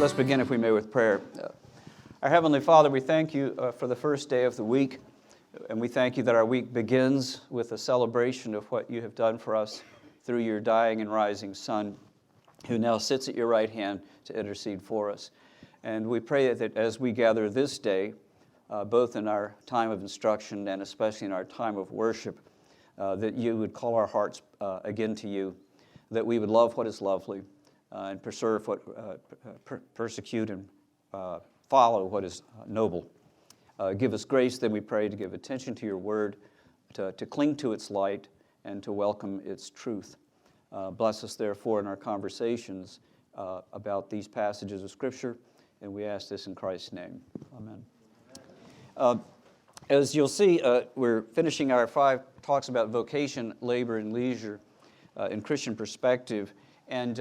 Let's begin, if we may, with prayer. Our Heavenly Father, we thank you for the first day of the week, and we thank you that our week begins with a celebration of what you have done for us through your dying and rising Son, who now sits at your right hand to intercede for us. And we pray that as we gather this day, both in our time of instruction and especially in our time of worship, that you would call our hearts again to you, that we would love what is lovely, and persecute and follow what is noble. Give us grace, then we pray, to give attention to your word, to cling to its light, and to welcome its truth. Bless us, therefore, in our conversations about these passages of Scripture, and we ask this in Christ's name. Amen. As you'll see, we're finishing our 5 talks about vocation, labor, and leisure in Christian perspective, and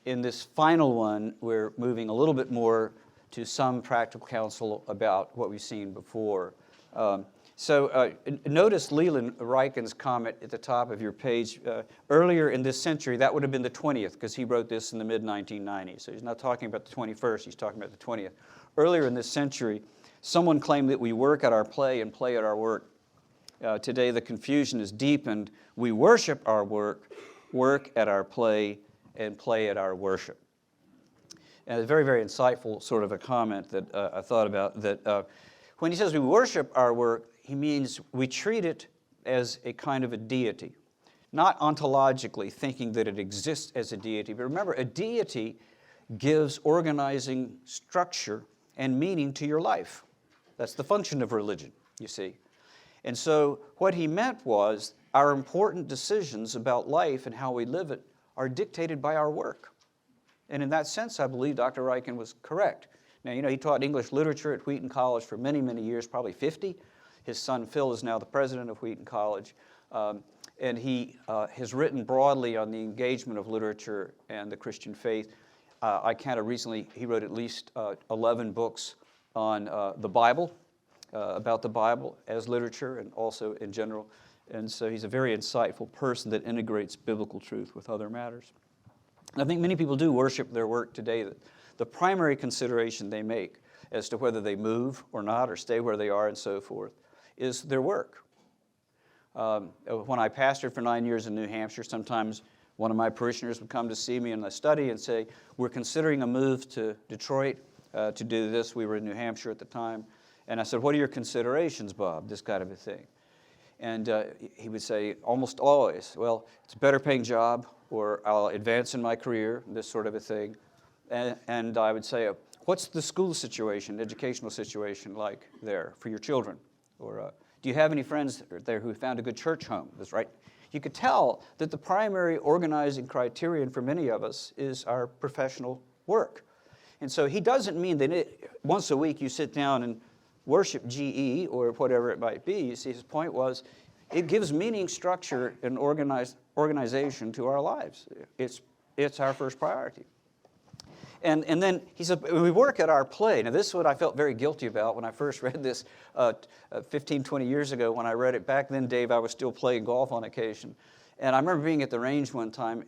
in this final one, we're moving a little bit more to some practical counsel about what we've seen before. Notice Leland Ryken's comment at the top of your page. Earlier in this century, that would have been the 20th, because he wrote this in the mid-1990s. So he's not talking about the 21st, he's talking about the 20th. Earlier in this century, someone claimed that we work at our play and play at our work. Today, the confusion is deepened. We worship our work, work at our play, and play at our worship. And a very, very insightful sort of a comment that I thought about, that when he says we worship our work, he means we treat it as a kind of a deity, not ontologically thinking that it exists as a deity. But remember, a deity gives organizing structure and meaning to your life. That's the function of religion, you see. And so what he meant was our important decisions about life and how we live it are dictated by our work. And in that sense, I believe Dr. Ryken was correct. Now, you know, he taught English literature at Wheaton College for many, many years, probably 50. His son, Phil, is now the president of Wheaton College. And he has written broadly on the engagement of literature and the Christian faith. I counted recently, he wrote at least 11 books on the Bible, about the Bible as literature and also in general. And so he's a very insightful person that integrates biblical truth with other matters. And I think many people do worship their work today. That the primary consideration they make as to whether they move or not or stay where they are and so forth is their work. When I pastored for 9 years in New Hampshire, sometimes one of my parishioners would come to see me in the study and say, we're considering a move to Detroit to do this. We were in New Hampshire at the time. And I said, what are your considerations, Bob? This kind of a thing. And he would say almost always, well, it's a better paying job, or I'll advance in my career, this sort of a thing. And I would say, what's the school situation, educational situation like there for your children? Or do you have any friends there who found a good church home? That's right. You could tell that the primary organizing criterion for many of us is our professional work. And so he doesn't mean that once a week you sit down and worship GE or whatever it might be. You see, his point was it gives meaning, structure, and organization to our lives. It's our first priority. And then he said, we work at our play. Now, this is what I felt very guilty about when I first read this 15, 20 years ago. When I read it back then, Dave, I was still playing golf on occasion. And I remember being at the range one time,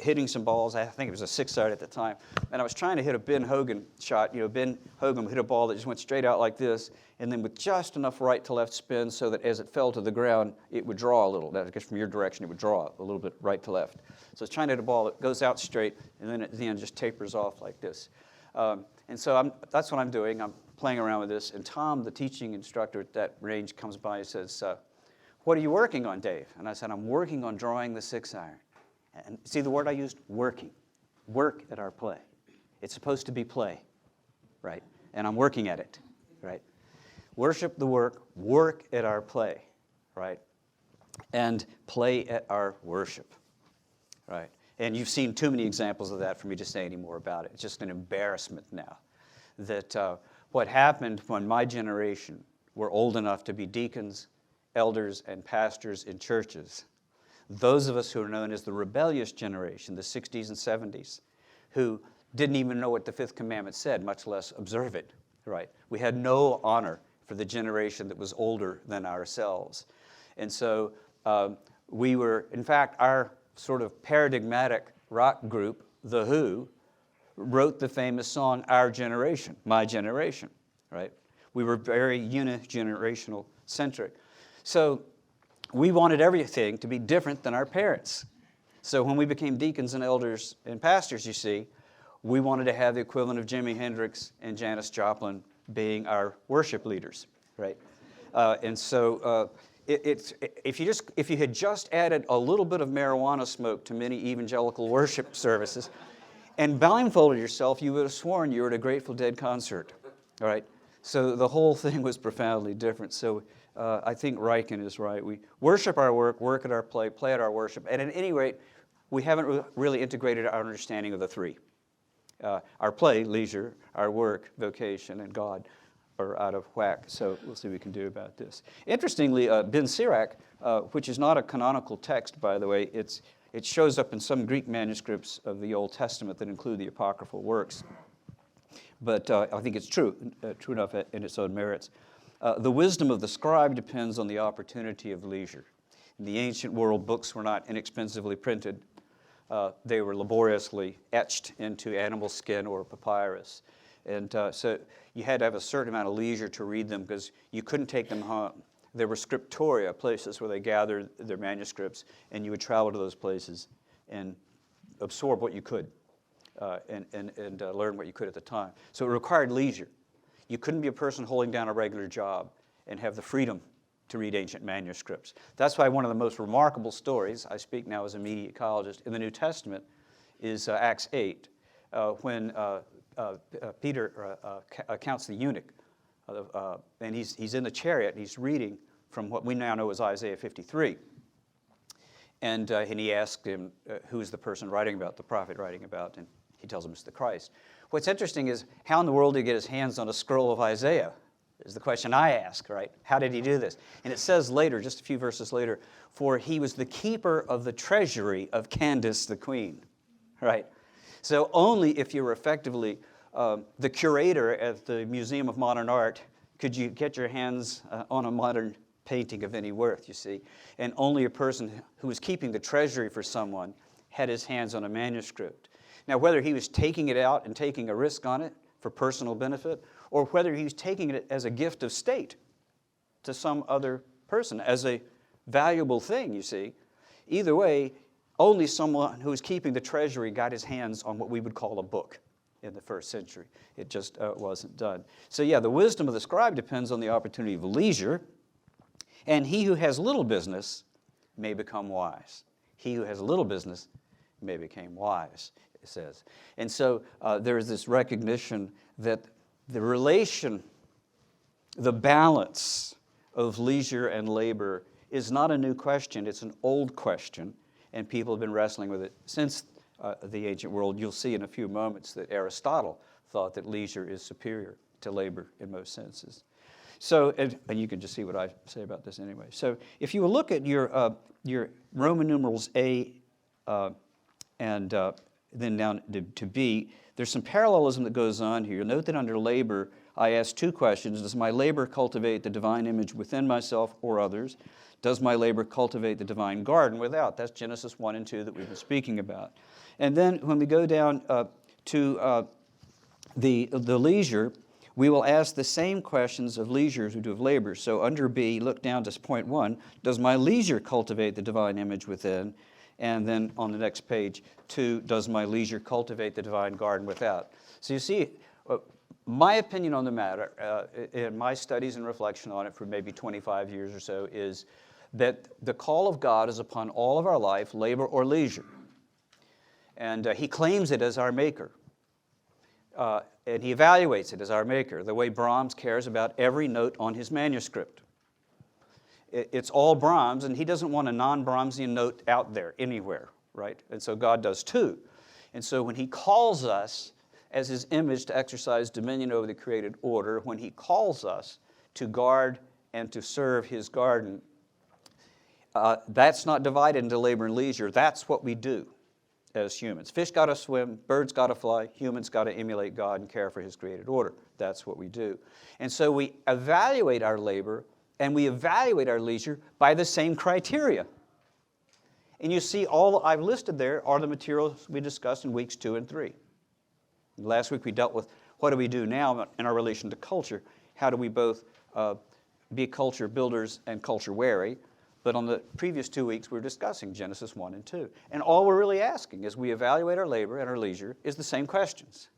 hitting some balls. I think it was a 6-iron at the time. And I was trying to hit a Ben Hogan shot. You know, Ben Hogan hit a ball that just went straight out like this, and then with just enough right to left spin so that as it fell to the ground, it would draw a little. I guess from your direction, it would draw a little bit right to left. So I was trying to hit a ball that goes out straight, and then at the end just tapers off like this. And so that's what I'm doing. I'm playing around with this. And Tom, the teaching instructor at that range, comes by and says, what are you working on, Dave? And I said, I'm working on drawing the 6-iron. And see the word I used? Working. Work at our play. It's supposed to be play, right? And I'm working at it, right? Worship the work, work at our play, right? And play at our worship, right? And you've seen too many examples of that for me to say any more about it. It's just an embarrassment now that what happened when my generation were old enough to be deacons, elders, and pastors in churches, those of us who are known as the rebellious generation, the 60s and 70s, who didn't even know what the fifth commandment said, much less observe it, right? We had no honor for the generation that was older than ourselves. And so we were, in fact, our sort of paradigmatic rock group, The Who, wrote the famous song, Our Generation, My Generation, right? We were very unigenerational centric. So we wanted everything to be different than our parents. So when we became deacons and elders and pastors, you see, we wanted to have the equivalent of Jimi Hendrix and Janis Joplin being our worship leaders, right? And so if you had just added a little bit of marijuana smoke to many evangelical worship services and blindfolded yourself, you would have sworn you were at a Grateful Dead concert, all right? So the whole thing was profoundly different. So I think Ryken is right. We worship our work, work at our play, play at our worship. And at any rate, we haven't really integrated our understanding of the three. Our play, leisure, our work, vocation, and God are out of whack. So we'll see what we can do about this. Interestingly, Ben Sirach, which is not a canonical text, by the way, it shows up in some Greek manuscripts of the Old Testament that include the apocryphal works. But I think it's true enough in its own merits. The wisdom of the scribe depends on the opportunity of leisure. In the ancient world, books were not inexpensively printed. They were laboriously etched into animal skin or papyrus. And so you had to have a certain amount of leisure to read them because you couldn't take them home. There were scriptoria, places where they gathered their manuscripts, and you would travel to those places and absorb what you could and learn what you could at the time. So it required leisure. You couldn't be a person holding down a regular job and have the freedom to read ancient manuscripts. That's why one of the most remarkable stories, I speak now as a media ecologist, in the New Testament is Acts 8, when Peter counts the eunuch, and he's in the chariot, and he's reading from what we now know as Isaiah 53. And he asked him, who is the person writing about, the prophet writing about, and he tells him it's the Christ. What's interesting is, how in the world did he get his hands on a scroll of Isaiah? Is the question I ask, right? How did he do this? And it says later, just a few verses later, for he was the keeper of the treasury of Candace the queen, right? So only if you were effectively the curator at the Museum of Modern Art could you get your hands on a modern painting of any worth, you see. And only a person who was keeping the treasury for someone had his hands on a manuscript. Now, whether he was taking it out and taking a risk on it for personal benefit, or whether he was taking it as a gift of state to some other person, as a valuable thing, you see. Either way, only someone who was keeping the treasury got his hands on what we would call a book in the first century. It just wasn't done. So yeah, the wisdom of the scribe depends on the opportunity of leisure, and he who has little business may become wise. He who has little business may become wise, it says. And so there is this recognition that the relation, the balance of leisure and labor is not a new question. It's an old question, and people have been wrestling with it since the ancient world. You'll see in a few moments that Aristotle thought that leisure is superior to labor in most senses. So, and you can just see what I say about this anyway. So if you will look at your Roman numerals A and then down to B, there's some parallelism that goes on here. You'll note that under labor, I ask two questions. Does my labor cultivate the divine image within myself or others? Does my labor cultivate the divine garden without? That's Genesis 1 and 2 that we've been speaking about. And then when we go down to the leisure, we will ask the same questions of leisure as we do of labor. So under B, look down to point 1. Does my leisure cultivate the divine image within? And then on the next page, 2, does my leisure cultivate the divine garden without? So you see, my opinion on the matter, in my studies and reflection on it for maybe 25 years or so, is that the call of God is upon all of our life, labor or leisure. And he claims it as our maker. And he evaluates it as our maker, the way Brahms cares about every note on his manuscript. It's all Brahms, and he doesn't want a non-Brahmsian note out there anywhere, right? And so God does too. And so when he calls us as his image to exercise dominion over the created order, when he calls us to guard and to serve his garden, that's not divided into labor and leisure. That's what we do as humans. Fish got to swim, birds got to fly, humans got to emulate God and care for his created order. That's what we do. And so we evaluate our labor and we evaluate our leisure by the same criteria. And you see all I've listed there are the materials we discussed in weeks 2 and 3. Last week we dealt with what do we do now in our relation to culture. How do we both be culture builders and culture wary? But on the previous 2 weeks, we were discussing Genesis 1 and 2. And all we're really asking as we evaluate our labor and our leisure is the same questions.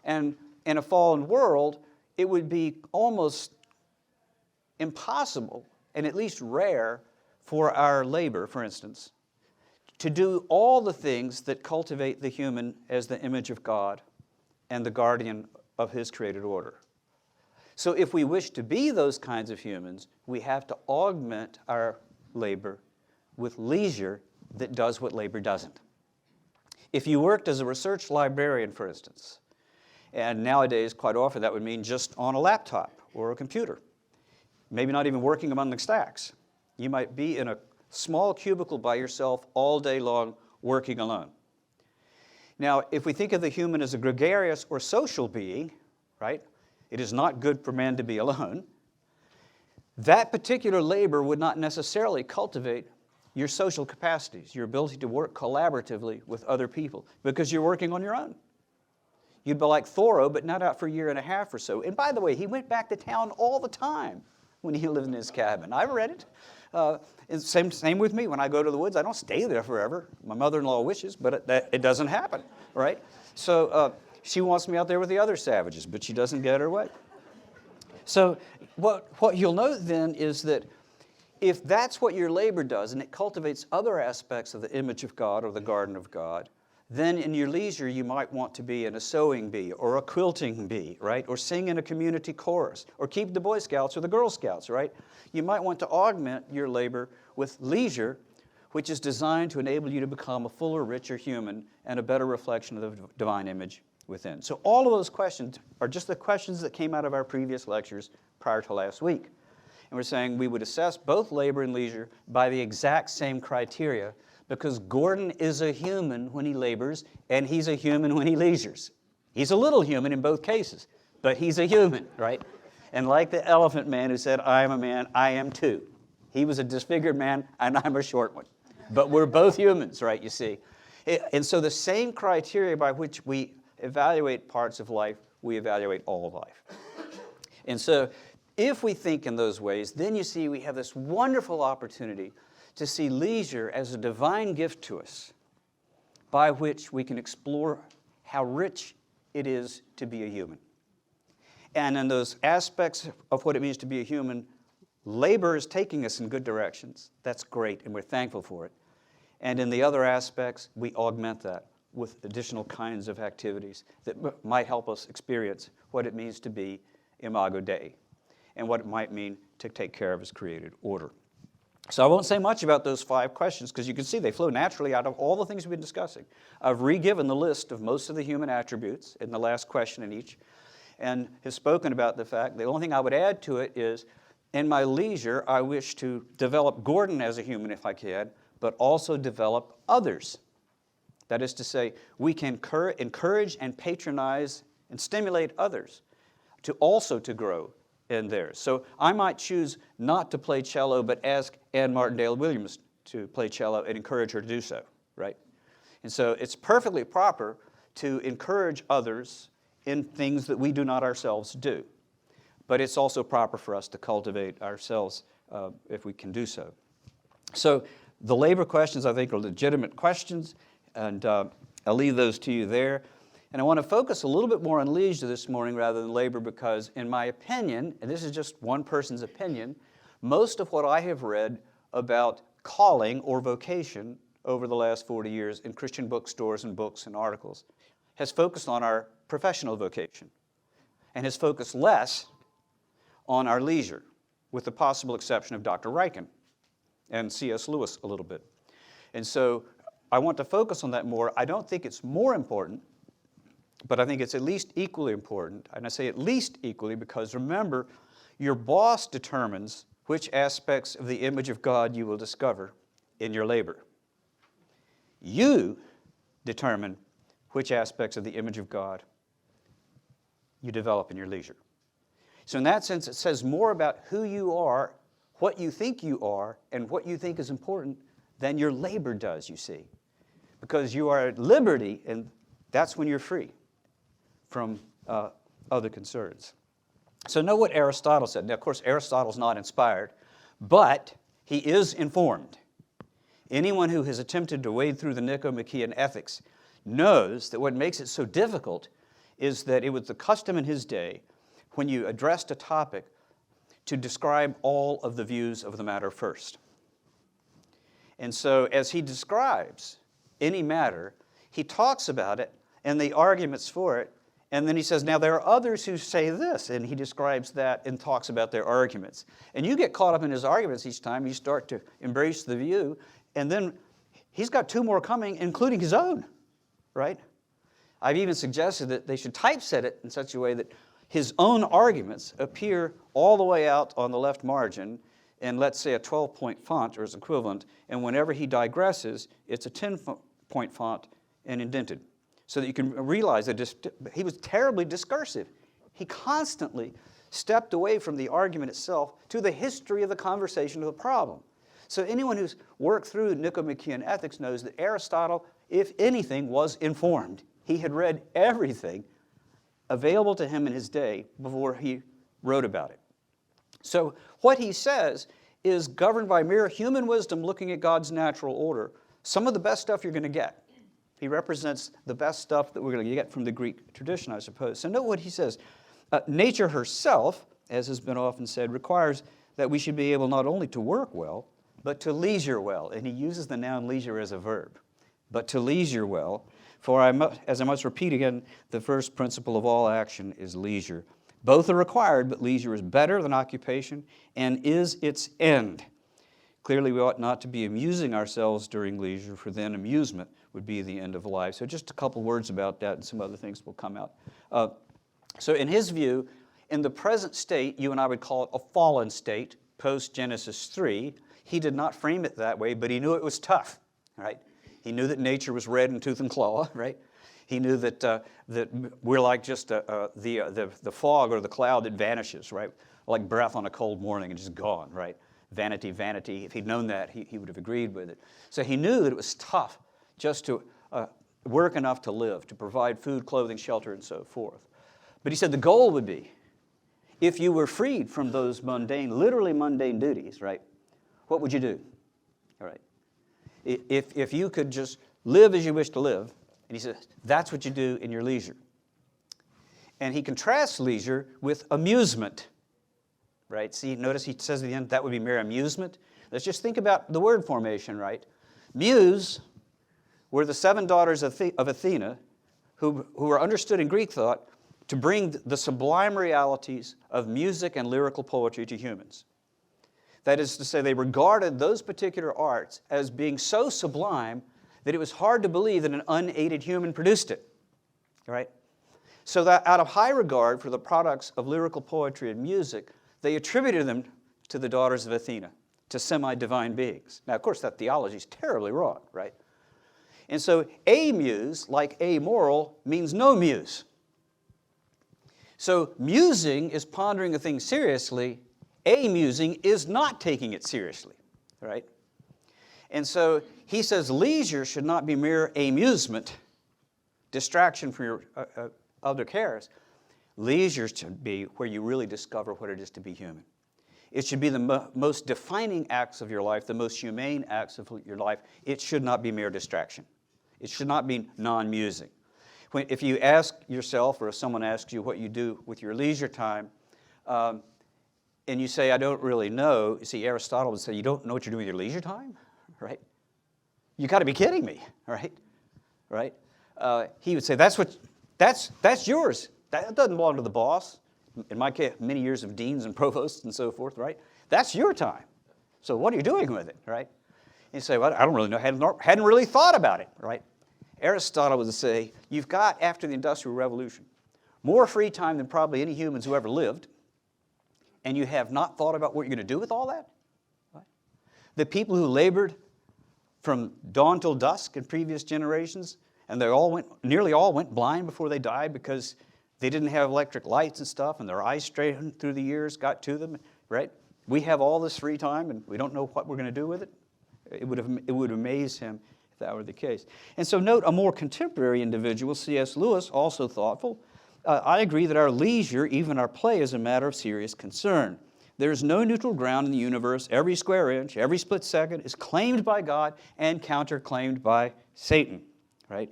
And in a fallen world, it would be almost impossible, and at least rare, for our labor, for instance, to do all the things that cultivate the human as the image of God and the guardian of His created order. So if we wish to be those kinds of humans, we have to augment our labor with leisure that does what labor doesn't. If you worked as a research librarian, for instance, and nowadays quite often that would mean just on a laptop or a computer, maybe not even working among the stacks. You might be in a small cubicle by yourself all day long working alone. Now, if we think of the human as a gregarious or social being, right, it is not good for man to be alone. That particular labor would not necessarily cultivate your social capacities, your ability to work collaboratively with other people, because you're working on your own. You'd be like Thoreau, but not out for a year and a half or so. And by the way, he went back to town all the time when he lived in his cabin. I've read it. Same with me. When I go to the woods, I don't stay there forever. My mother-in-law wishes, but it doesn't happen, right? So she wants me out there with the other savages, but she doesn't get her way. So what you'll note then is that if that's what your labor does, and it cultivates other aspects of the image of God or the garden of God, then in your leisure you might want to be in a sewing bee or a quilting bee, right? Or sing in a community chorus, or keep the Boy Scouts or the Girl Scouts, right? You might want to augment your labor with leisure, which is designed to enable you to become a fuller, richer human and a better reflection of the divine image within. So all of those questions are just the questions that came out of our previous lectures prior to last week. And we're saying we would assess both labor and leisure by the exact same criteria, because Gordon is a human when he labors, and he's a human when he leisures. He's a little human in both cases, but he's a human, right? And like the elephant man who said, I am a man, I am too. He was a disfigured man, and I'm a short one. But we're both humans, right, you see? And so the same criteria by which we evaluate parts of life, we evaluate all of life. And so if we think in those ways, then you see we have this wonderful opportunity to see leisure as a divine gift to us by which we can explore how rich it is to be a human. And in those aspects of what it means to be a human, labor is taking us in good directions. That's great, and we're thankful for it. And in the other aspects, we augment that with additional kinds of activities that might help us experience what it means to be Imago Dei and what it might mean to take care of His created order. So I won't say much about those 5 questions, because you can see they flow naturally out of all the things we've been discussing. I've re-given the list of most of the human attributes in the last question in each, and have spoken about the fact the only thing I would add to it is, in my leisure, I wish to develop Gordon as a human if I can, but also develop others. That is to say, we can encourage and patronize and stimulate others to also to grow in theirs. So I might choose not to play cello, but ask Anne Martindale Williams to play cello and encourage her to do so, right? And so it's perfectly proper to encourage others in things that we do not ourselves do. But it's also proper for us to cultivate ourselves if we can do so. So the labor questions, I think, are legitimate questions, and I'll leave those to you there. And I want to focus a little bit more on leisure this morning rather than labor, because in my opinion, and this is just one person's opinion, most of what I have read about calling or vocation over the last 40 years in Christian bookstores and books and articles has focused on our professional vocation and has focused less on our leisure, with the possible exception of Dr. Ryken and C.S. Lewis a little bit. And so I want to focus on that more. I don't think it's more important, but I think it's at least equally important. And I say at least equally because, remember, your boss determines which aspects of the image of God you will discover in your labor. You determine which aspects of the image of God you develop in your leisure. So in that sense, it says more about who you are, what you think you are, and what you think is important than your labor does, you see. Because you are at liberty, and that's when you're free. from other concerns. So know what Aristotle said. Now, of course, Aristotle's not inspired, but he is informed. Anyone who has attempted to wade through the Nicomachean ethics knows that what makes it so difficult is that it was the custom in his day, when you addressed a topic, to describe all of the views of the matter first. And so as he describes any matter, he talks about it and the arguments for it, and then he says, now there are others who say this, and he describes that and talks about their arguments. And you get caught up in his arguments each time, you start to embrace the view, and then he's got two more coming, including his own, right? I've even suggested that they should typeset it in such a way that his own arguments appear all the way out on the left margin in, let's say, a 12-point font or its equivalent, and whenever he digresses, it's a 10-point font and indented, so that you can realize that he was terribly discursive. He constantly stepped away from the argument itself to the history of the conversation of the problem. So anyone who's worked through Nicomachean ethics knows that Aristotle, if anything, was informed. He had read everything available to him in his day before he wrote about it. So what he says is governed by mere human wisdom looking at God's natural order. Some of the best stuff you're going to get. He represents the best stuff that we're going to get from the Greek tradition, I suppose. So note what he says. Nature herself, as has been often said, requires that we should be able not only to work well, but to leisure well. And he uses the noun leisure as a verb. But to leisure well, for as I must repeat again, the first principle of all action is leisure. Both are required, but leisure is better than occupation and is its end. Clearly, we ought not to be amusing ourselves during leisure, for then amusement would be the end of life. So just a couple words about that, and some other things will come out. So in his view, in the present state, you and I would call it a fallen state, post-Genesis 3. He did not frame it that way, but he knew it was tough, right? He knew that nature was red in tooth and claw, right? He knew that, that we're like just the fog or the cloud that vanishes, right? Like breath on a cold morning and just gone, right? Vanity, vanity. If he'd known that, he would have agreed with it. So he knew that it was tough just to work enough to live, to provide food, clothing, shelter, and so forth. But he said the goal would be, if you were freed from those mundane, literally mundane duties, right, what would you do? All right. If you could just live as you wish to live, and he says, that's what you do in your leisure. And he contrasts leisure with amusement, right? See, notice he says at the end, that would be mere amusement. Let's just think about the word formation, right? Muse were the 7 daughters of Athena who were understood in Greek thought to bring the sublime realities of music and lyrical poetry to humans. That is to say, they regarded those particular arts as being so sublime that it was hard to believe that an unaided human produced it, right? So that out of high regard for the products of lyrical poetry and music, they attributed them to the daughters of Athena, to semi-divine beings. Now, of course, that theology is terribly wrong, right? And so a muse, like amoral, means no muse. So musing is pondering a thing seriously. Amusing is not taking it seriously, right? And so he says leisure should not be mere amusement, distraction from your other cares. Leisure should be where you really discover what it is to be human. It should be the most defining acts of your life, the most humane acts of your life. It should not be mere distraction. It should not be non-musing. If you ask yourself, or if someone asks you what you do with your leisure time, and you say, I don't really know, you see, Aristotle would say, you don't know what you're doing with your leisure time? Right? You got to be kidding me, right? Right? He would say, that's yours. That doesn't belong to the boss. In my case, many years of deans and provosts and so forth, right? That's your time. So what are you doing with it, right? And you say, well, I don't really know. Hadn't really thought about it, right? Aristotle would say, you've got, after the Industrial Revolution, more free time than probably any humans who ever lived, and you have not thought about what you're going to do with all that? Right? The people who labored from dawn till dusk in previous generations, and nearly all went blind before they died because they didn't have electric lights and stuff, and their eyes strained through the years got to them, right? We have all this free time, and we don't know what we're going to do with it. It would amaze him if that were the case. And so note a more contemporary individual, C.S. Lewis, also thoughtful, I agree that our leisure, even our play, is a matter of serious concern. There is no neutral ground in the universe. Every square inch, every split second is claimed by God and counterclaimed by Satan, right?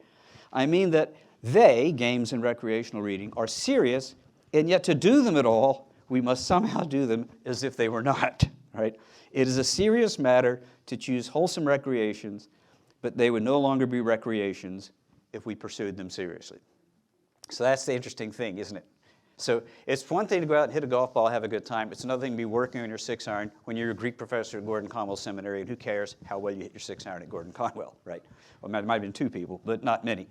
I mean that they, games and recreational reading, are serious, and yet to do them at all, we must somehow do them as if they were not, right? It is a serious matter to choose wholesome recreations, but they would no longer be recreations if we pursued them seriously. So that's the interesting thing, isn't it? So it's one thing to go out and hit a golf ball, have a good time. It's another thing to be working on your 6-iron when you're a Greek professor at Gordon Conwell Seminary, and who cares how well you hit your 6-iron at Gordon Conwell, right? Well, it might have been 2 people, but not many.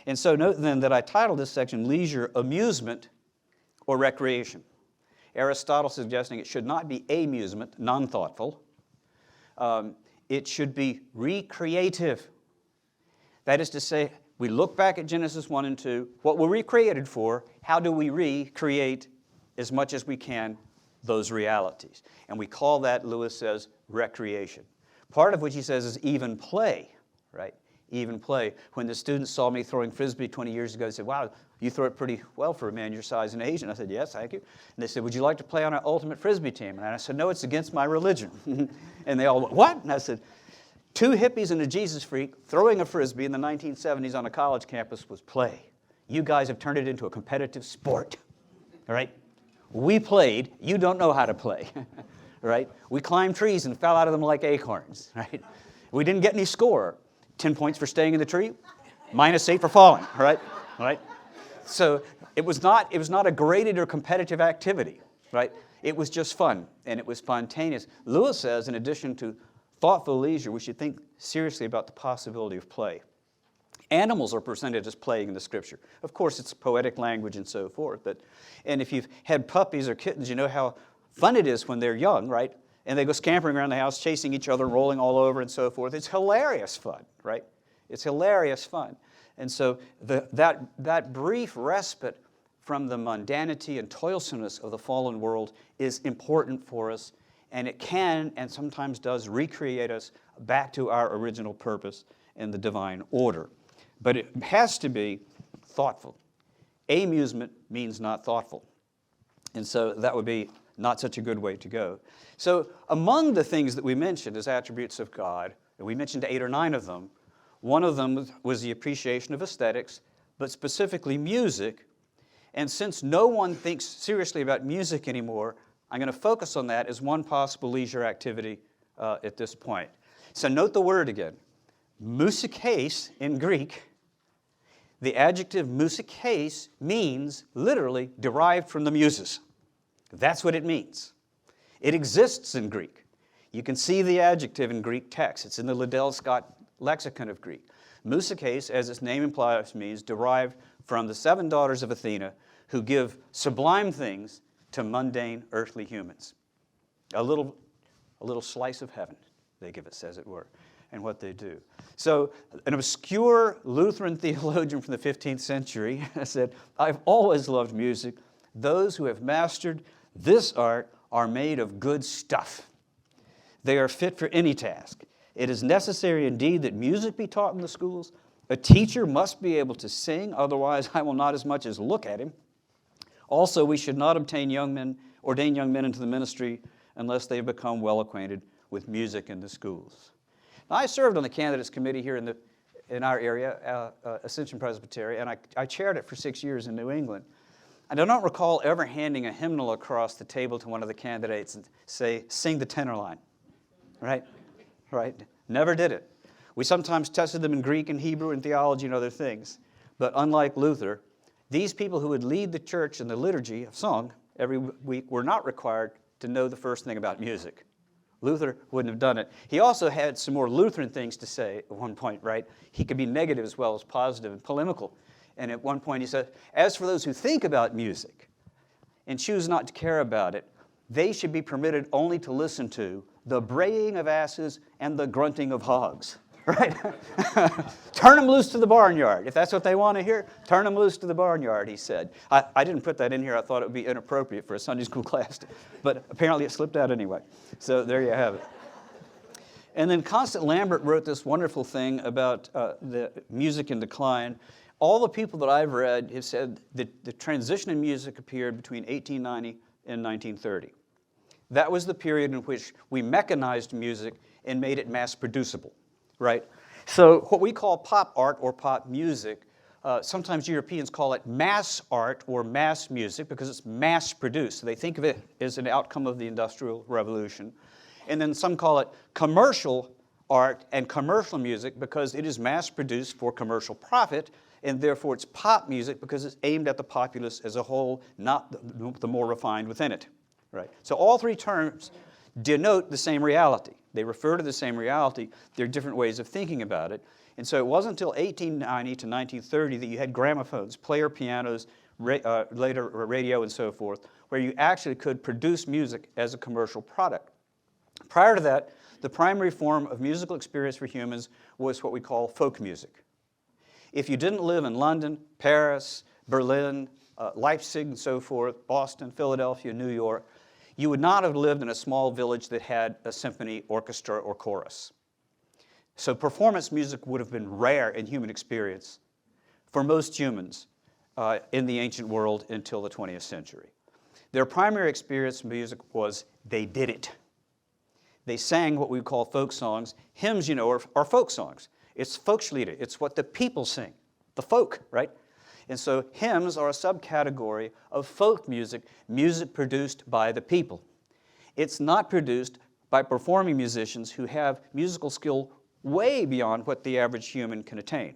And so note then that I titled this section Leisure, Amusement, or Recreation. Aristotle suggesting it should not be amusement, non-thoughtful. It should be recreative. That is to say, we look back at Genesis 1 and 2, what were we created for? How do we recreate as much as we can those realities? And we call that, Lewis says, recreation. Part of which he says is even play, right? Even play. When the students saw me throwing Frisbee 20 years ago, they said, wow, you throw it pretty well for a man your size and age. And I said, yes, thank you. And they said, would you like to play on our ultimate Frisbee team? And I said, no, it's against my religion. And they all went, what? And I said, 2 hippies and a Jesus freak throwing a Frisbee in the 1970s on a college campus was play. You guys have turned it into a competitive sport, all right? We played. You don't know how to play, right? We climbed trees and fell out of them like acorns, right? We didn't get any score. 10 points for staying in the tree, -8 for falling, right? Right? So it was not a graded or competitive activity, right? It was just fun, and it was spontaneous. Lewis says, in addition to thoughtful leisure, we should think seriously about the possibility of play. Animals are presented as playing in the Scripture. Of course, it's poetic language and so forth. And if you've had puppies or kittens, you know how fun it is when they're young, right? And they go scampering around the house, chasing each other, rolling all over and so forth. It's hilarious fun, right? It's hilarious fun. And so that brief respite from the mundanity and toilsomeness of the fallen world is important for us, and it can and sometimes does recreate us back to our original purpose in the divine order. But it has to be thoughtful. Amusement means not thoughtful. And so that would be not such a good way to go. So among the things that we mentioned as attributes of God, and we mentioned 8 or 9 of them, one of them was the appreciation of aesthetics, but specifically music. And since no one thinks seriously about music anymore, I'm going to focus on that as one possible leisure activity at this point. So note the word again. Musikes in Greek, the adjective musikes means literally derived from the muses. That's what it means. It exists in Greek. You can see the adjective in Greek text. It's in the Liddell Scott lexicon of Greek. Musikes, as its name implies, means derived from the 7 daughters of Athena who give sublime things to mundane earthly humans. A little slice of heaven, they give us, as it were, and what they do. So an obscure Lutheran theologian from the 15th century said, I've always loved music. Those who have mastered this art are made of good stuff. They are fit for any task. It is necessary indeed that music be taught in the schools. A teacher must be able to sing, otherwise I will not as much as look at him. Also, we should not ordain young men into the ministry unless they have become well acquainted with music in the schools. Now, I served on the candidates committee here in our area, Ascension Presbytery, and I chaired it for 6 years in New England. And I don't recall ever handing a hymnal across the table to one of the candidates and say, sing the tenor line, right? Right? Never did it. We sometimes tested them in Greek and Hebrew and theology and other things. But unlike Luther, these people who would lead the church in the liturgy of song every week were not required to know the first thing about music. Luther wouldn't have done it. He also had some more Lutheran things to say at one point, right? He could be negative as well as positive and polemical. And at one point he said, as for those who think about music and choose not to care about it, they should be permitted only to listen to the braying of asses and the grunting of hogs, right? Turn them loose to the barnyard. If that's what they want to hear, turn them loose to the barnyard, he said. I didn't put that in here. I thought it would be inappropriate for a Sunday school class, but apparently it slipped out anyway. So there you have it. And then Constant Lambert wrote this wonderful thing about the music in decline. All the people that I've read have said that the transition in music appeared between 1890 and 1930. That was the period in which we mechanized music and made it mass producible, right? So what we call pop art or pop music, sometimes Europeans call it mass art or mass music because it's mass produced. So they think of it as an outcome of the Industrial Revolution. And then some call it commercial art and commercial music because it is mass produced for commercial profit, and therefore it's pop music because it's aimed at the populace as a whole, not the more refined within it. Right? So all three terms denote the same reality. They refer to the same reality. They're different ways of thinking about it. And so it wasn't until 1890 to 1930 that you had gramophones, player pianos, later radio and so forth, where you actually could produce music as a commercial product. Prior to that, the primary form of musical experience for humans was what we call folk music. If you didn't live in London, Paris, Berlin, Leipzig and so forth, Boston, Philadelphia, New York, you would not have lived in a small village that had a symphony, orchestra, or chorus. So performance music would have been rare in human experience for most humans in the ancient world until the 20th century. Their primary experience with music was they did it. They sang what we call folk songs. Hymns, you know, are folk songs. It's Volkslieder. It's what the people sing, the folk, right? And so hymns are a subcategory of folk music, music produced by the people. It's not produced by performing musicians who have musical skill way beyond what the average human can attain.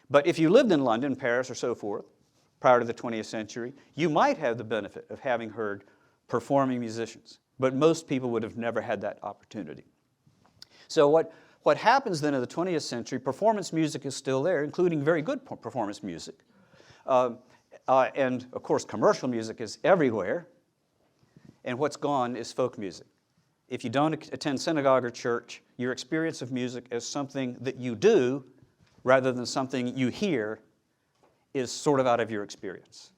But if you lived in London, Paris, or so forth, prior to the 20th century, you might have the benefit of having heard performing musicians. But most people would have never had that opportunity. So what happens then in the 20th century, performance music is still there, including very good performance music. And of course, commercial music is everywhere. And what's gone is folk music. If you don't attend synagogue or church, your experience of music as something that you do rather than something you hear is sort of out of your experience.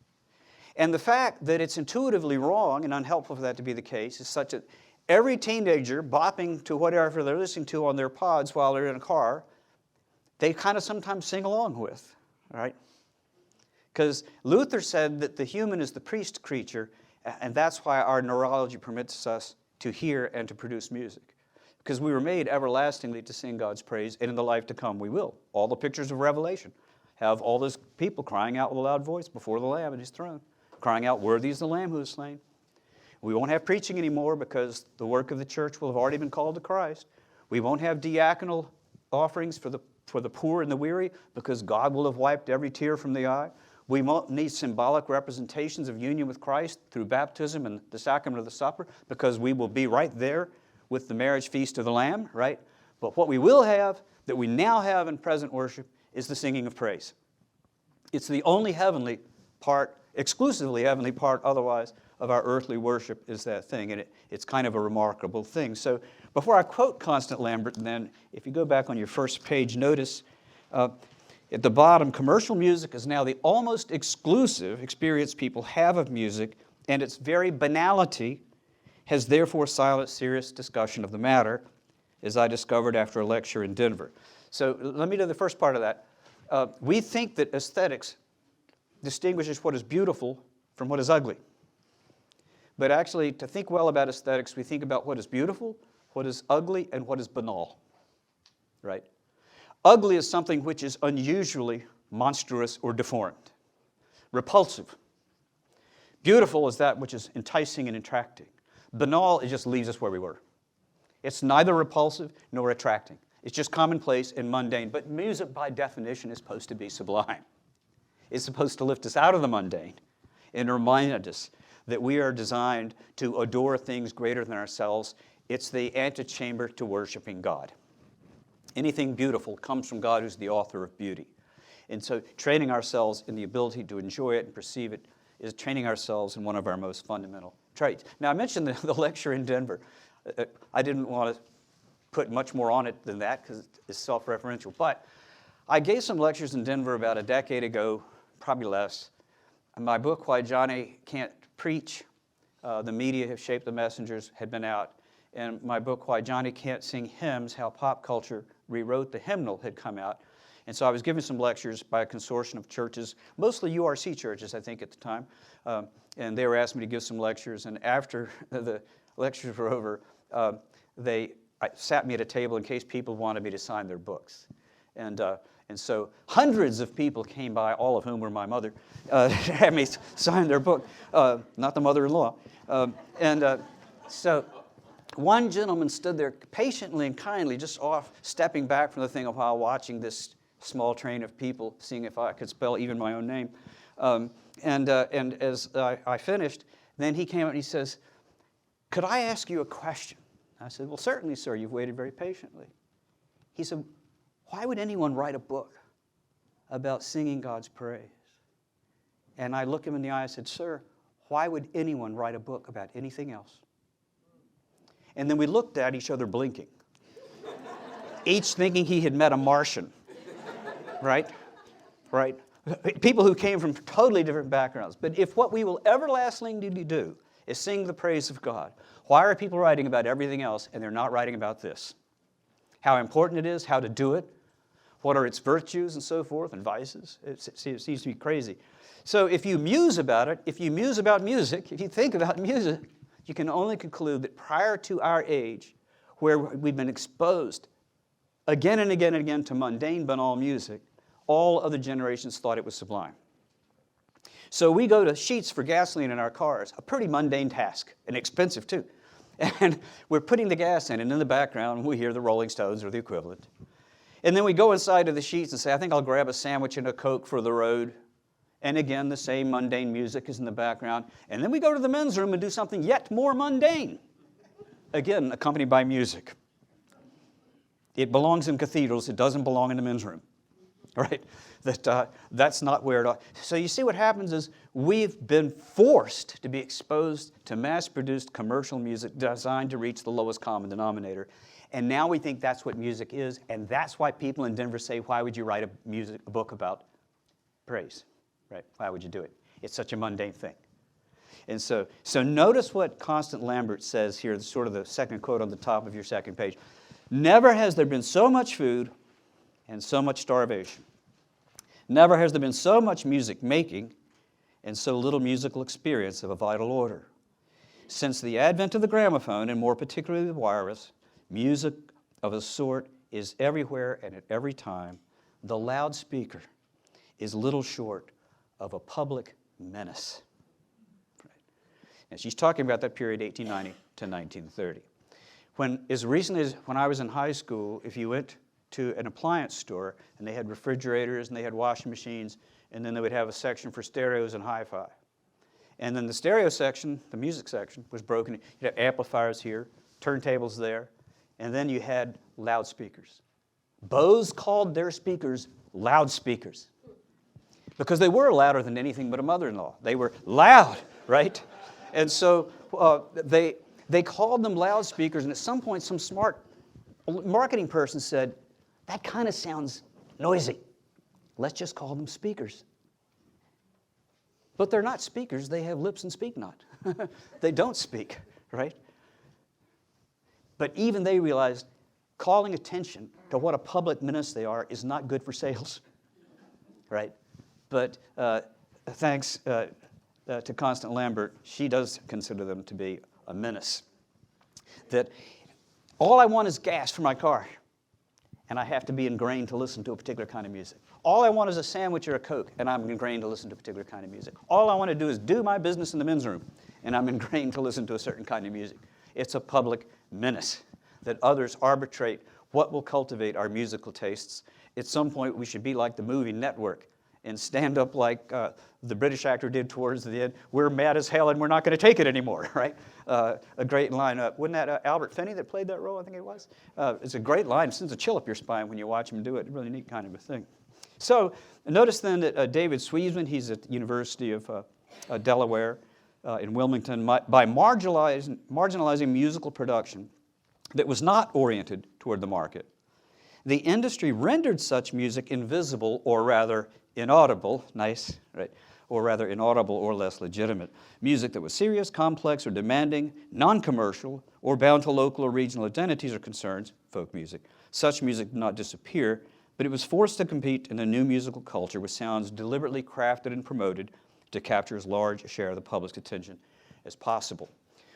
And the fact that it's intuitively wrong and unhelpful for that to be the case is such that every teenager bopping to whatever they're listening to on their pods while they're in a car, they kind of sometimes sing along with, right? Because Luther said that the human is the priest creature, and that's why our neurology permits us to hear and to produce music. Because we were made everlastingly to sing God's praise, and in the life to come we will. All the pictures of Revelation have all those people crying out with a loud voice before the Lamb at his throne, crying out, "Worthy is the Lamb who is slain." We won't have preaching anymore because the work of the church will have already been called to Christ. We won't have diaconal offerings for the poor and the weary because God will have wiped every tear from the eye. We won't need symbolic representations of union with Christ through baptism and the sacrament of the supper because we will be right there with the marriage feast of the Lamb, right? But what we will have, that we now have in present worship, is the singing of praise. It's the only heavenly part, exclusively heavenly part otherwise, of our earthly worship is that thing, and it's kind of a remarkable thing. So before I quote Constant Lambert, then, if you go back on your first page, notice at the bottom, commercial music is now the almost exclusive experience people have of music, and its very banality has therefore silenced serious discussion of the matter, as I discovered after a lecture in Denver. So let me do the first part of that. We think that aesthetics distinguishes what is beautiful from what is ugly. But actually, to think well about aesthetics, we think about what is beautiful, what is ugly, and what is banal, right? Ugly is something which is unusually monstrous or deformed, repulsive. Beautiful is that which is enticing and attracting. Banal, it just leaves us where we were. It's neither repulsive nor attracting. It's just commonplace and mundane. But music, by definition, is supposed to be sublime. It's supposed to lift us out of the mundane and remind us that we are designed to adore things greater than ourselves. It's the antechamber to worshiping God. Anything beautiful comes from God, who's the author of beauty. And so training ourselves in the ability to enjoy it and perceive it is training ourselves in one of our most fundamental traits. Now, I mentioned the lecture in Denver. I didn't want to put much more on it than that because it's self-referential. But I gave some lectures in Denver about a decade ago, probably less. And my book, Why Johnny Can't Preach, The Media Have Shaped the Messengers, had been out. And my book, Why Johnny Can't Sing Hymns, How Pop Culture Rewrote the Hymnal, had come out. And so I was giving some lectures by a consortium of churches, mostly URC churches, I think, at the time. And they were asking me to give some lectures. And after the lectures were over, they sat me at a table in case people wanted me to sign their books. And so hundreds of people came by, all of whom were my mother, to have me sign their book, not the mother-in-law. So one gentleman stood there patiently and kindly, just off, stepping back from the thing while watching this small train of people, seeing if I could spell even my own name. And as I finished, then he came up and he says, "Could I ask you a question?" I said, "Well, certainly, sir. You've waited very patiently." He said, "Why would anyone write a book about singing God's praise?" And I looked him in the eye and said, "Sir, why would anyone write a book about anything else?" And then we looked at each other blinking, each thinking he had met a Martian, right? Right? People who came from totally different backgrounds. But if what we will everlastingly do is sing the praise of God, why are people writing about everything else and they're not writing about this? How important it is, how to do it, what are its virtues and so forth, and vices. It seems to be crazy. So if you muse about it, if you muse about music, if you think about music, you can only conclude that prior to our age, where we've been exposed again and again and again to mundane, banal music, all other generations thought it was sublime. So we go to Sheetz for gasoline in our cars, a pretty mundane task, and expensive too. And we're putting the gas in, and in the background we hear the Rolling Stones or the equivalent. And then we go inside of the Sheetz and say, "I think I'll grab a sandwich and a Coke for the road." And again, the same mundane music is in the background. And then we go to the men's room and do something yet more mundane, again, accompanied by music. It belongs in cathedrals. It doesn't belong in the men's room. Right? That's not where it ought. So you see what happens is we've been forced to be exposed to mass-produced commercial music designed to reach the lowest common denominator. And now we think that's what music is, and that's why people in Denver say, "Why would you write a book about praise?" Right? Why would you do it? It's such a mundane thing. And so notice what Constant Lambert says here, sort of the second quote on the top of your second page. "Never has there been so much food and so much starvation. Never has there been so much music making and so little musical experience of a vital order. Since the advent of the gramophone, and more particularly the wireless, music of a sort is everywhere and at every time. The loudspeaker is little short of a public menace." Right. And she's talking about that period, 1890 to 1930. As recently as when I was in high school, if you went to an appliance store, and they had refrigerators, and they had washing machines, and then they would have a section for stereos and hi-fi. And then the stereo section, the music section, was broken. You'd have amplifiers here, turntables there, and then you had loudspeakers. Bose called their speakers loudspeakers because they were louder than anything but a mother-in-law. They were loud, right? And so they called them loudspeakers, and at some point some smart marketing person said, "That kind of sounds noisy. Let's just call them speakers." But they're not speakers. They have lips and speak not. They don't speak, right? But even they realized calling attention to what a public menace they are is not good for sales, right? But thanks to Constant Lambert, she does consider them to be a menace. That all I want is gas for my car, and I have to be ingrained to listen to a particular kind of music. All I want is a sandwich or a Coke, and I'm ingrained to listen to a particular kind of music. All I want to do is do my business in the men's room, and I'm ingrained to listen to a certain kind of music. It's a public menace that others arbitrate what will cultivate our musical tastes. At some point, we should be like the movie Network and stand up like the British actor did towards the end. "We're mad as hell, and we're not going to take it anymore," right? A great line. Wasn't that Albert Finney that played that role? I think it was. It's a great line. It sends a chill up your spine when you watch him do it. Really neat kind of a thing. So notice then that David Sweesman, he's at the University of Delaware in Wilmington, by marginalizing musical production that was not oriented toward the market, the industry rendered such music invisible, or rather inaudible, nice, right? Or rather inaudible or less legitimate. Music that was serious, complex, or demanding, non-commercial, or bound to local or regional identities or concerns, folk music. Such music did not disappear. but it was forced to compete in a new musical culture with sounds deliberately crafted and promoted to capture as large a share of the public's attention as possible.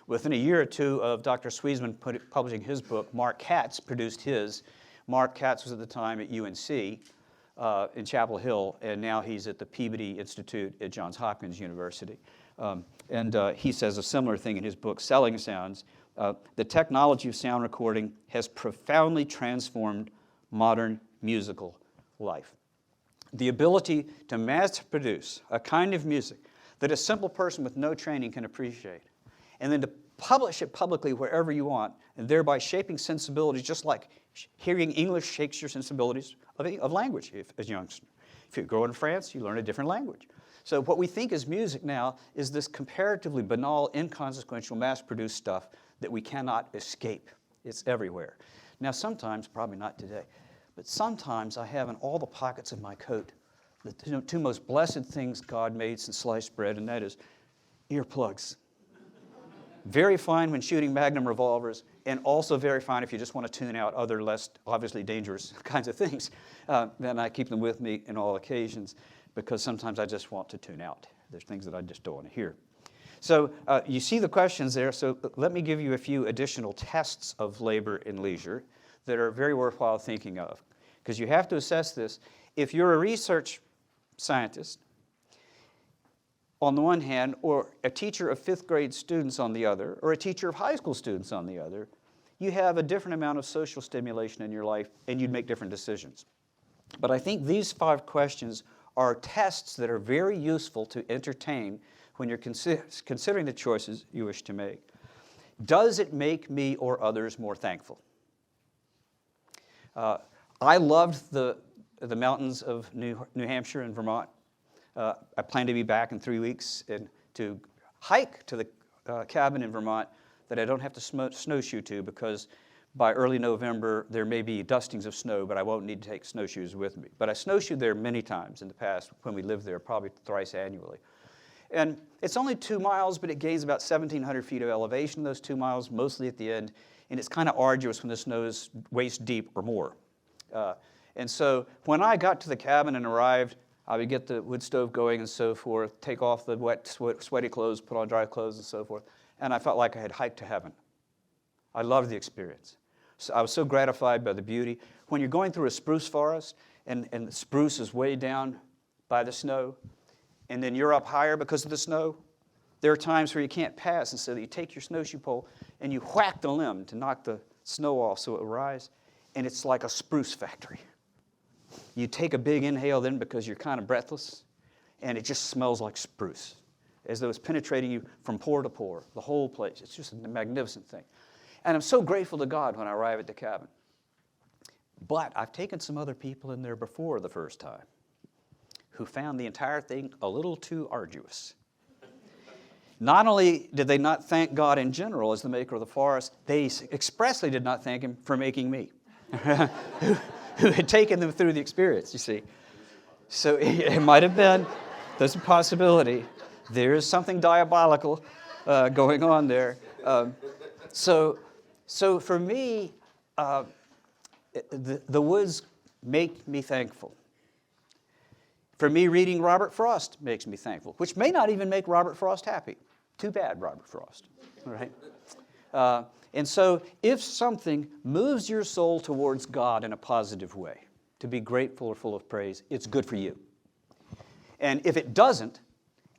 Within a year or two of Dr. Sweisman publishing his book, Mark Katz produced his. Mark Katz was at the time at UNC in Chapel Hill, and now he's at the Peabody Institute at Johns Hopkins University. He says a similar thing in his book, Selling Sounds. The technology of sound recording has profoundly transformed modern musical life. The ability to mass produce a kind of music that a simple person with no training can appreciate, and then to publish it publicly wherever you want, and thereby shaping sensibilities just like hearing English shakes your sensibilities of language as a youngster. If you grow in France, you learn a different language. So what we think is music now is this comparatively banal, inconsequential, mass-produced stuff that we cannot escape. It's everywhere. Now sometimes, probably not today, but sometimes I have in all the pockets of my coat the two most blessed things God made since sliced bread, and that is earplugs. Very fine when shooting Magnum revolvers, and also very fine if you just want to tune out other less obviously dangerous kinds of things. Then I keep them with me in all occasions, because sometimes I just want to tune out. There's things that I just don't want to hear. So you see the questions there, so let me give you a few additional tests of labor and leisure that are very worthwhile thinking of, because you have to assess this. If you're a research scientist, on the one hand, or a teacher of fifth grade students on the other, or a teacher of high school students on the other, you have a different amount of social stimulation in your life, and you'd make different decisions. But I think these 5 questions are tests that are very useful to entertain when you're considering the choices you wish to make. Does it make me or others more thankful? I loved the mountains of New Hampshire and Vermont. I plan to be back in 3 weeks and to hike to the cabin in Vermont that I don't have to snowshoe to, because by early November there may be dustings of snow, but I won't need to take snowshoes with me. But I snowshoed there many times in the past when we lived there, probably thrice annually. And it's only 2 miles, but it gains about 1,700 feet of elevation those 2 miles, mostly at the end, and it's kind of arduous when the snow is waist deep or more. And so when I got to the cabin and arrived, I would get the wood stove going and so forth, take off the wet, sweaty clothes, put on dry clothes and so forth, and I felt like I had hiked to heaven. I loved the experience. So I was so gratified by the beauty. When you're going through a spruce forest and the spruce is way down by the snow, and then you're up higher because of the snow, there are times where you can't pass, and so you take your snowshoe pole and you whack the limb to knock the snow off so it will rise, and it's like a spruce factory. You take a big inhale then because you're kind of breathless, and it just smells like spruce, as though it's penetrating you from pore to pore, the whole place. It's just a magnificent thing. And I'm so grateful to God when I arrive at the cabin. But I've taken some other people in there before the first time who found the entire thing a little too arduous. Not only did they not thank God in general as the maker of the forest, they expressly did not thank Him for making me, who had taken them through the experience, you see. So it might have been, there's a possibility, there is something diabolical going on there. So for me, the woods make me thankful. For me, reading Robert Frost makes me thankful, which may not even make Robert Frost happy. Too bad, Robert Frost, all right? And so if something moves your soul towards God in a positive way, to be grateful or full of praise, it's good for you. And if it doesn't,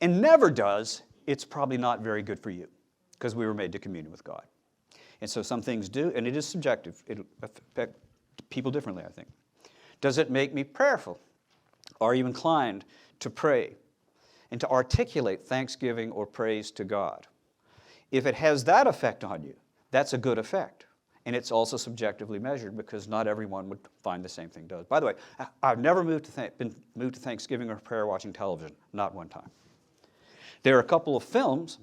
and never does, it's probably not very good for you, because we were made to commune with God. And so some things do, and it is subjective. It'll affect people differently, I think. Does it make me prayerful? Are you inclined to pray and to articulate thanksgiving or praise to God? If it has that effect on you, that's a good effect. And it's also subjectively measured, because not everyone would find the same thing does. By the way, I've never been moved to thanksgiving or prayer watching television, not one time. There are a couple of films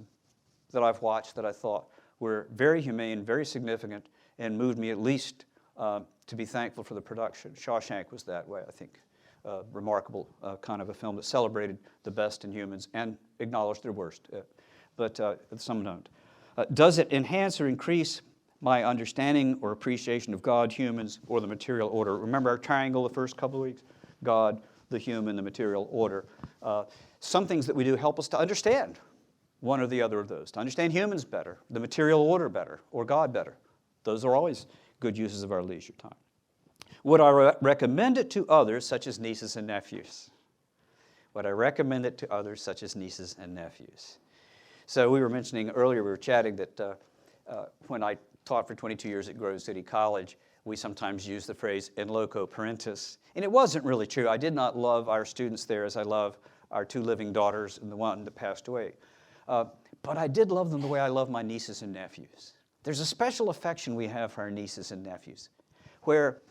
that I've watched that I thought were very humane, very significant, and moved me at least to be thankful for the production. Shawshank was that way, I think. Remarkable kind of a film that celebrated the best in humans and acknowledged their worst, but some don't. Does it enhance or increase my understanding or appreciation of God, humans, or the material order. Remember our triangle the first couple of weeks? God, the human, the material order. Some things that we do help us to understand one or the other of those, to understand humans better, the material order better, or God better. Those are always good uses of our leisure time. Would I recommend it to others, such as nieces and nephews? Would I recommend it to others, such as nieces and nephews? So we were mentioning earlier, we were chatting that when I taught for 22 years at Grove City College, we sometimes use the phrase in loco parentis. And it wasn't really true. I did not love our students there as I love our two living daughters and the one that passed away. But I did love them the way I love my nieces and nephews. There's a special affection we have for our nieces and nephews, where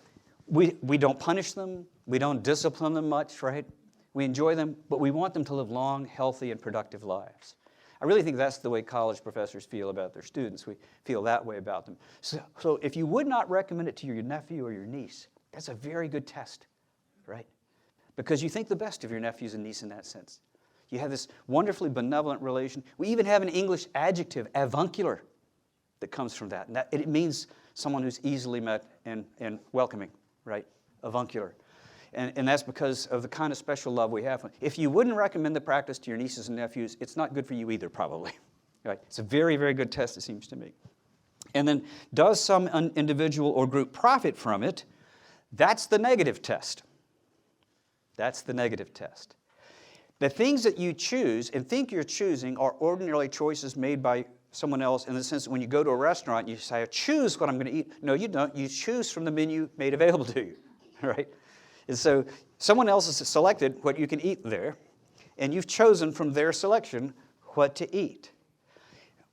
we don't punish them, we don't discipline them much, right? We enjoy them, but we want them to live long, healthy, and productive lives. I really think that's the way college professors feel about their students. We feel that way about them. So if you would not recommend it to your nephew or your niece, that's a very good test, right? Because you think the best of your nephews and niece in that sense. You have this wonderfully benevolent relation. We even have an English adjective, avuncular, that comes from that. And it means someone who's easily met and welcoming, right? Avuncular. And that's because of the kind of special love we have. If you wouldn't recommend the practice to your nieces and nephews, it's not good for you either, probably. Right? It's a very, very good test, it seems to me. And then, does some individual or group profit from it? That's the negative test. That's the negative test. The things that you choose and think you're choosing are ordinarily choices made by someone else, in the sense that when you go to a restaurant, you say, I choose what I'm going to eat. No, you don't. You choose from the menu made available to you, right? And so someone else has selected what you can eat there, and you've chosen from their selection what to eat.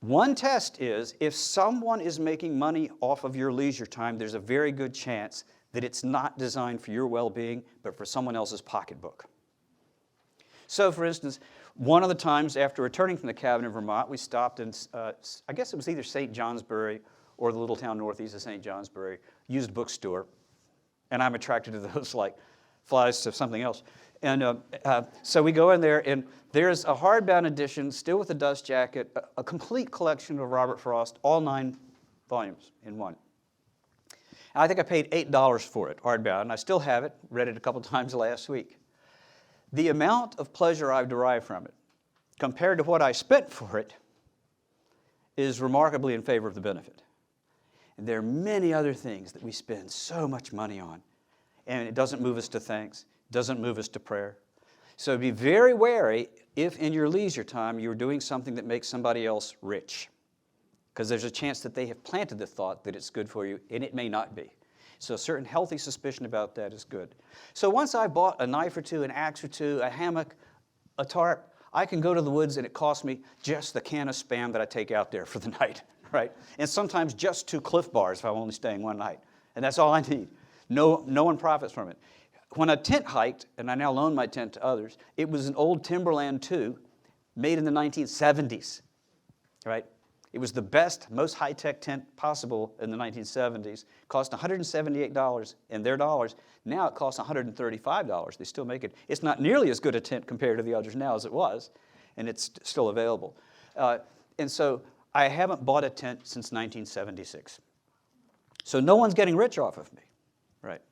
One test is, if someone is making money off of your leisure time, there's a very good chance that it's not designed for your well-being, but for someone else's pocketbook. So, for instance, one of the times after returning from the cabin in Vermont, we stopped in, I guess it was either St. Johnsbury or the little town northeast of St. Johnsbury, used bookstore. And I'm attracted to those like flies to something else. And so we go in there, and there's a hardbound edition, still with a dust jacket, a complete collection of Robert Frost, all 9 volumes in one. And I think I paid $8 for it, hardbound, and I still have it, read it a couple times last week. The amount of pleasure I've derived from it, compared to what I spent for it, is remarkably in favor of the benefit. And there are many other things that we spend so much money on, and it doesn't move us to thanks, doesn't move us to prayer. So be very wary if in your leisure time you're doing something that makes somebody else rich, because there's a chance that they have planted the thought that it's good for you, and it may not be. So a certain healthy suspicion about that is good. So once I bought a knife or two, an axe or two, a hammock, a tarp, I can go to the woods and it costs me just the can of Spam that I take out there for the night. Right? And sometimes just 2 Cliff Bars if I'm only staying one night. And that's all I need. No one profits from it. When I tent hiked, and I now loan my tent to others, it was an old Timberland 2 made in the 1970s. Right? It was the best, most high-tech tent possible in the 1970s. Cost $178 in their dollars. Now it costs $135. They still make it. It's not nearly as good a tent compared to the others now as it was, and it's still available. And so I haven't bought a tent since 1976. So no one's getting rich off of me, right?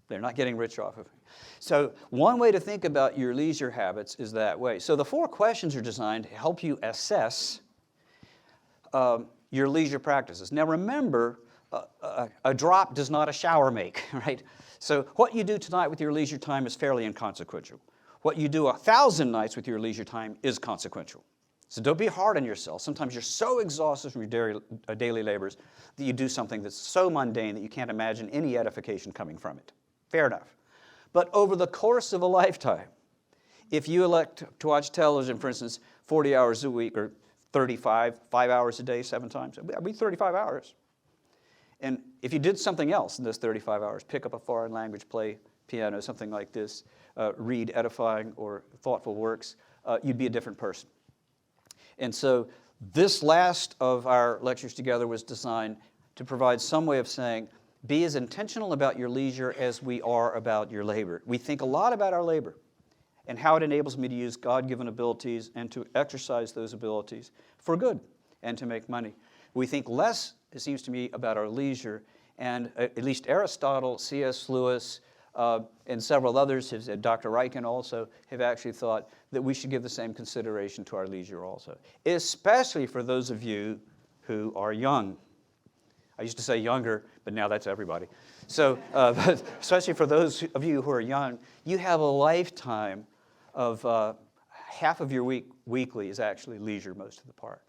They're not getting rich off of me. So one way to think about your leisure habits is that way. So the 4 questions are designed to help you assess your leisure practices. Now remember, a drop does not a shower make, right? So what you do tonight with your leisure time is fairly inconsequential. What you do 1,000 nights with your leisure time is consequential. So don't be hard on yourself. Sometimes you're so exhausted from your daily labors that you do something that's so mundane that you can't imagine any edification coming from it. Fair enough. But over the course of a lifetime, if you elect to watch television, for instance, 40 hours a week or 35, 5 hours a day, 7 times, that'd be 35 hours. And if you did something else in those 35 hours, pick up a foreign language, play piano, something like this, read edifying or thoughtful works, you'd be a different person. And so this last of our lectures together was designed to provide some way of saying, be as intentional about your leisure as we are about your labor. We think a lot about our labor and how it enables me to use God-given abilities and to exercise those abilities for good and to make money. We think less, it seems to me, about our leisure, and at least Aristotle, C.S. Lewis, and several others, Dr. Ryken also, have actually thought that we should give the same consideration to our leisure also, especially for those of you who are young. I used to say younger, but now that's everybody. So, but especially for those of you who are young, you have a lifetime of half of your weekly is actually leisure most of the part.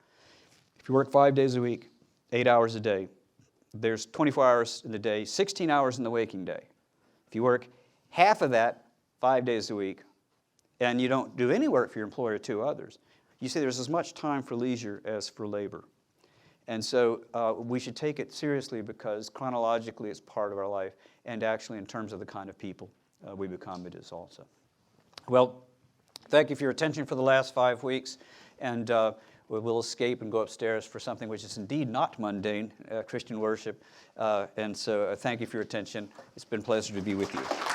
If you work 5 days a week, 8 hours a day, there's 24 hours in the day, 16 hours in the waking day. If you work half of that 5 days a week, and you don't do any work for your employer or 2 others, you see there's as much time for leisure as for labor. And so we should take it seriously because chronologically it's part of our life, and actually in terms of the kind of people we become, it is also. Well, thank you for your attention for the last 5 weeks, and we'll escape and go upstairs for something which is indeed not mundane, Christian worship. And so thank you for your attention. It's been a pleasure to be with you.